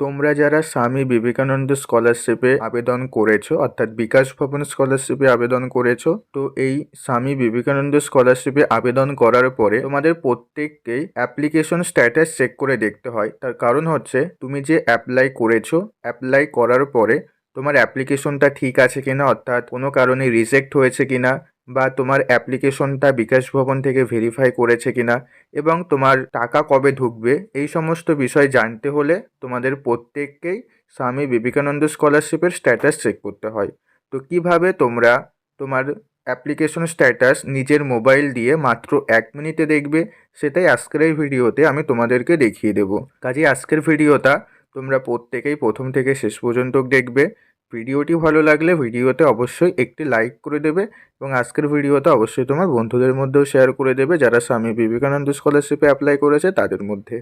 তোমরা যারা স্বামী বিবেকানন্দ স্কলারশিপে আবেদন করেছো অর্থাৎ বিকাশ ভবন স্কলারশিপে আবেদন করেছো, তো এই স্বামী বিবেকানন্দ স্কলারশিপে আবেদন করার পরে তোমাদের প্রত্যেককেই অ্যাপ্লিকেশন স্ট্যাটাস চেক করে দেখতে হয়। তার কারণ হচ্ছে তুমি যে অ্যাপ্লাই করেছো, অ্যাপ্লাই করার পরে তোমার অ্যাপ্লিকেশনটা ঠিক আছে কিনা, অর্থাৎ কোনো কারণে রিজেক্ট হয়েছে কিনা, বা তোমার অ্যাপ্লিকেশনটা বিকাশ ভবন থেকে ভেরিফাই করেছে কিনা, এবং তোমার টাকা কবে ঢুকবে, এই সমস্ত বিষয় জানতে হলে তোমাদের প্রত্যেককেই স্বামী বিবেকানন্দ স্কলারশিপের স্ট্যাটাস চেক করতে হয়। তো কিভাবে তোমরা তোমার অ্যাপ্লিকেশন স্ট্যাটাস নিজের মোবাইল দিয়ে মাত্র 1 মিনিটে দেখবে, সেটাই আজকের এই ভিডিওতে আমি তোমাদেরকে দেখিয়ে দেবো। কাজেই আজকের ভিডিওটা তোমরা প্রত্যেকেই প্রথম থেকে শেষ পর্যন্ত দেখবে। ভিডিওটি ভালো লাগলে ভিডিওতে অবশ্যই একটি লাইক করে দেবে এবং আজকের ভিডিওটা অবশ্যই তোমার বন্ধুদের মধ্যেও শেয়ার করে দেবে যারা স্বামী বিবেকানন্দ স্কলারশিপে অ্যাপ্লাই করেছে তাদের মধ্যে।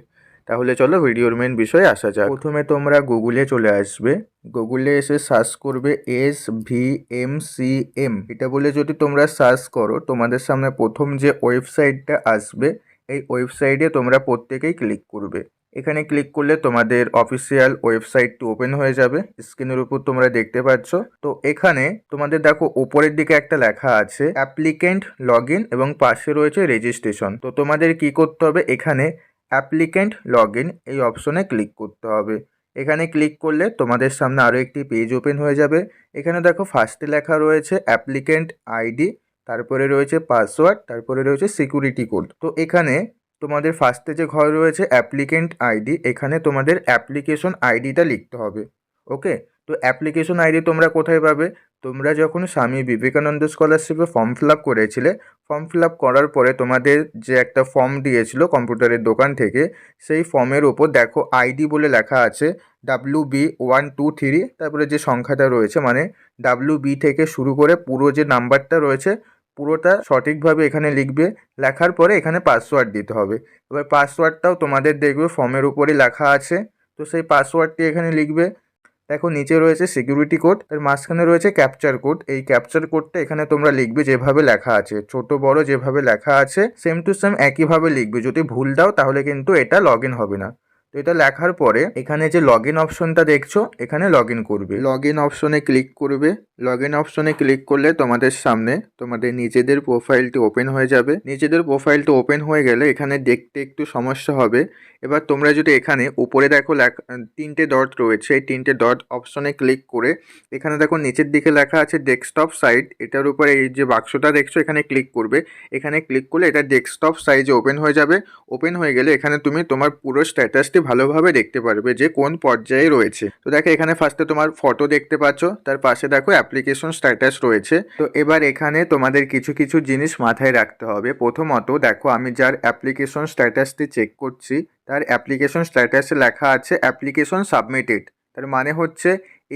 তাহলে চলো ভিডিওর মেন বিষয়ে আসা যাক। প্রথমে তোমরা গুগলে চলে আসবে, গুগলে এসে সার্চ করবে SVMCM, এটা বলে যদি তোমরা সার্চ করো তোমাদের সামনে প্রথম যে ওয়েবসাইটটা আসবে এই ওয়েবসাইটে তোমরা প্রত্যেকেই ক্লিক করবে। এখানে ক্লিক করলে তোমাদের অফিসিয়াল ওয়েবসাইটটি ওপেন হয়ে যাবে। স্ক্রিনের উপর তোমরা দেখতে পাচ্ছ। তো এখানে তোমাদের দেখো উপরের দিকে একটা লেখা আছে অ্যাপ্লিকেন্ট লগ ইন এবং পাশে রয়েছে রেজিস্ট্রেশন। তো তোমাদের কি করতে হবে, এখানে অ্যাপ্লিকেন্ট লগ ইন এই অপশনে ক্লিক করতে হবে। এখানে ক্লিক করলে তোমাদের সামনে আরও একটি পেজ ওপেন হয়ে যাবে। এখানে দেখো ফার্স্টে লেখা রয়েছে অ্যাপ্লিকেন্ট আইডি, তারপরে রয়েছে পাসওয়ার্ড, তারপরে রয়েছে সিকিউরিটি কোড। তো এখানে তোমাদের ফার্স্টে যে ঘর রয়েছে অ্যাপ্লিকেন্ট আইডি, এখানে তোমাদের অ্যাপ্লিকেশন আইডিটা লিখতে হবে। ওকে, তো অ্যাপ্লিকেশন আইডি তোমরা কোথায় পাবে, তোমরা যখন Swami Vivekananda স্কলারশিপে form fill up করেছিলে, ফর্ম ফিল আপ করার পরে তোমাদের যে একটা ফর্ম দিয়েছিল কম্পিউটারের দোকান থেকে, সেই ফর্মের ওপর দেখো আইডি বলে লেখা আছে WB123, তারপরে যে সংখ্যাটা রয়েছে মানে WB থেকে শুরু করে পুরো যে নাম্বারটা রয়েছে পুরোটা সঠিকভাবে এখানে লিখবে। লেখার পরে এখানে পাসওয়ার্ড দিতে হবে। এবার পাসওয়ার্ডটাও তোমাদের দেখবে ফর্মের উপরে লেখা আছে, তো সেই পাসওয়ার্ডটি এখানে লিখবে। দেখো নিচে রয়েছে সিকিউরিটি কোড, এর মাঝখানে রয়েছে ক্যাপচার কোড। এই ক্যাপচার কোডটা এখানে তোমরা লিখবে যেভাবে লেখা আছে, ছোট বড় যেভাবে লেখা আছে সেম টু সেম একইভাবে লিখবে। যদি ভুল দাও তাহলে কিন্তু এটা লগ ইন হবে না। তো এটা লেখার পরে এখানে যে লগ ইন অপশনটা দেখছো এখানে লগ ইন করবে। লগ ইন অপশনে ক্লিক করবে। লগ ইন অপশনে ক্লিক করলে তোমাদের সামনে তোমাদের নিজেদের প্রোফাইলটি ওপেন হয়ে যাবে। নিজেদের প্রোফাইলটি ওপেন হয়ে গেলে এখানে দেখতে একটু সমস্যা হবে। এবার তোমরা যদি এখানে উপরে দেখো তিনটে ডট রয়েছে, এই তিনটে ডট অপশনে ক্লিক করে এখানে দেখো নিচের দিকে লেখা আছে ডেস্কটপ সাইট, এটার উপরে এই যে বাক্সটা দেখছো এখানে ক্লিক করবে। এখানে ক্লিক করলে এটা ডেস্কটপ সাইজে ওপেন হয়ে যাবে। ওপেন হয়ে গেলে এখানে তুমি তোমার পুরো স্ট্যাটাসটি ভালোভাবে দেখতে পারবে যে কোন পর্যায়ে রয়েছে। তো দেখো এখানে ফার্স্টে তোমার ফটো দেখতে পাচ্ছ, তার পাশে দেখো অ্যাপ্লিকেশন স্ট্যাটাস রয়েছে। তো এবার এখানে তোমাদের কিছু কিছু জিনিস মাথায় রাখতে হবে। প্রথমত দেখো আমি যার অ্যাপ্লিকেশন স্ট্যাটাসটি চেক করছি তার অ্যাপ্লিকেশন স্ট্যাটাসে লেখা আছে অ্যাপ্লিকেশন সাবমিটেড। তার মানে হচ্ছে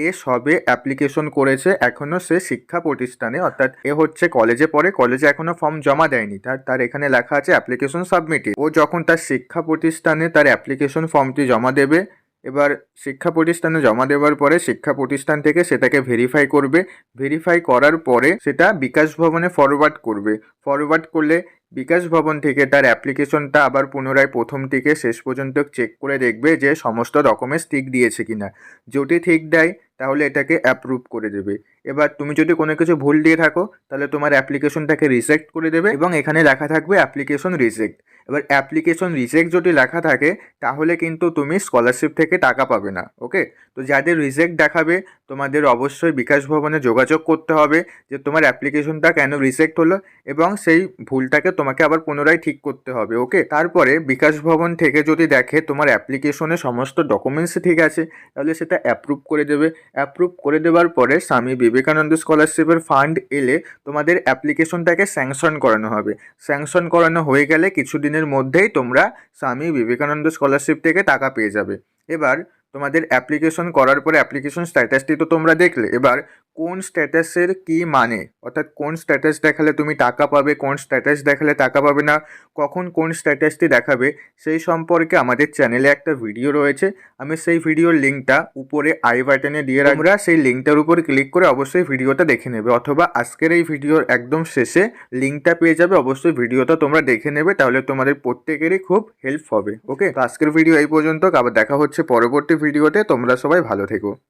এ সবে অ্যাপ্লিকেশন করেছে, এখনও সে শিক্ষা প্রতিষ্ঠানে অর্থাৎ এ হচ্ছে কলেজে পড়ে, কলেজে এখনও ফর্ম জমা দেয়নি, তার এখানে লেখা আছে অ্যাপ্লিকেশন সাবমিটেড। ও যখন তার শিক্ষা প্রতিষ্ঠানে তার অ্যাপ্লিকেশন ফর্মটি জমা দেবে, এবার শিক্ষা প্রতিষ্ঠানে জমা দেওয়ার পরে শিক্ষা প্রতিষ্ঠান থেকে সেটাকে ভেরিফাই করবে। ভেরিফাই করার পরে সেটা বিকাশ ভবনে ফরওয়ার্ড করবে। ফরওয়ার্ড করলে বিকাশ ভবন থেকে তার অ্যাপ্লিকেশনটা আবার পুনরায় প্রথম থেকে শেষ পর্যন্ত চেক করে দেখবে যে সমস্ত ডকুমেন্টস ঠিক দিয়েছে কিনা। যদি ঠিক দেয় তাহলে এটাকে অ্যাপ্রুভ করে দেবে। এবার তুমি যদি কোনো কিছু ভুল দিয়ে থাকো তাহলে তোমার অ্যাপ্লিকেশনটাকে রিজেক্ট করে দেবে এবং এখানে লেখা থাকবে অ্যাপ্লিকেশন রিজেক্ট। এবার অ্যাপ্লিকেশন রিজেক্ট যদি লেখা থাকে তাহলে কিন্তু তুমি স্কলারশিপ থেকে টাকা পাবে না। ওকে, তো যাদের রিজেক্ট দেখাবে তোমাদের অবশ্যই বিকাশ ভবনে যোগাযোগ করতে হবে যে তোমার অ্যাপ্লিকেশনটা কেন রিজেক্ট হলো এবং সেই ভুলটাকে তোমাকে আবার পুনরায় ঠিক করতে হবে। ওকে, তারপরে বিকাশ ভবন থেকে যদি দেখে তোমার অ্যাপ্লিকেশনে সমস্ত ডকুমেন্টস ঠিক আছে তাহলে সেটা অ্যাপ্রুভ করে দেবে। অ্যাপ্রুভ করে দেওয়ার পরে স্বামী বিবেকানন্দ স্কলারশিপের ফান্ড এলে তোমাদের অ্যাপ্লিকেশনটাকে স্যাংশন করানো হবে। স্যাংশন করানো হয়ে গেলে কিছুদিনের মধ্যেই তোমরা স্বামী বিবেকানন্দ স্কলারশিপ থেকে টাকা পেয়ে যাবে। এবার তোমাদের অ্যাপ্লিকেশন করার পরে অ্যাপ্লিকেশন স্ট্যাটাসটি তো তোমরা দেখলে, এবার কোন স্ট্যাটাসের কী মানে, অর্থাৎ কোন স্ট্যাটাস দেখালে তুমি টাকা পাবে, কোন স্ট্যাটাস দেখালে টাকা পাবে না, কখন কোন স্ট্যাটাসটি দেখাবে, সেই সম্পর্কে আমাদের চ্যানেলে একটা ভিডিও রয়েছে। আমি সেই ভিডিওর লিঙ্কটা উপরে আই বাটনে দিয়ে রাখবো। তোমরা সেই লিঙ্কটার উপর ক্লিক করে অবশ্যই ভিডিওটা দেখে নেবে, অথবা আজকের এই ভিডিওর একদম শেষে লিঙ্কটা পেয়ে যাবে, অবশ্যই ভিডিওটা তোমরা দেখে নেবে, তাহলে তোমাদের প্রত্যেকেরই খুব হেল্প হবে। ওকে, তো আজকের ভিডিও এই পর্যন্ত, আবার দেখা হচ্ছে পরবর্তী ভিডিওতে। তোমরা সবাই ভালো থেকো।